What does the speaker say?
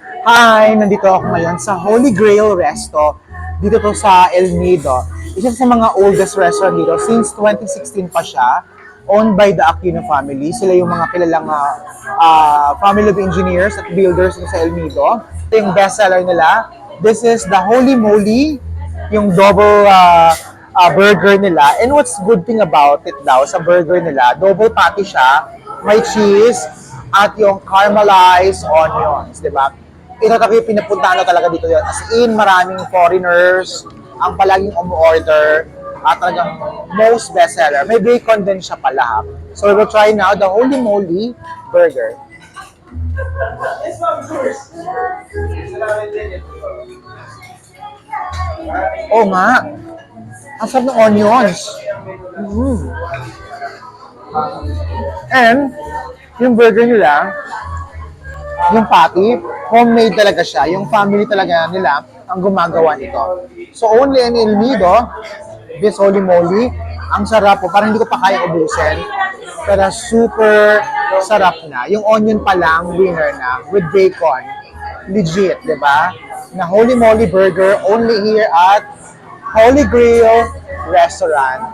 Hi! Nandito ako ngayon sa Holy Grail Resto. Dito to sa El Nido. Isa sa mga oldest restaurant dito. Since 2016 pa siya. Owned by the Aquino family. Sila yung mga kilalang family of engineers at builders dito sa El Nido. Ito yung bestseller nila. This is the Holy Moly. Yung double burger nila. And what's good thing about it daw sa burger nila, double patty siya. May cheese at yung caramelized onions, di ba? Ito talaga yung pinapuntahan na talaga dito yun. As in, maraming foreigners ang palaging umu-order at talagang most bestseller. May bacon din siya pala. Ha? So we will try now the Holy Moly Burger. Oh nga, ang sarap ng onions. Mm. And, yung burger nila, yung patty, homemade talaga siya. Yung family talaga nila ang gumagawa nito. So only in El Nido, this Holy Moly, ang sarap po. Parang hindi ko pa kaya ubusin. Pero super sarap na. Yung onion pa lang, winner na. With bacon. Legit, di ba? Na Holy Moly Burger only here at Holy Grail Restaurant.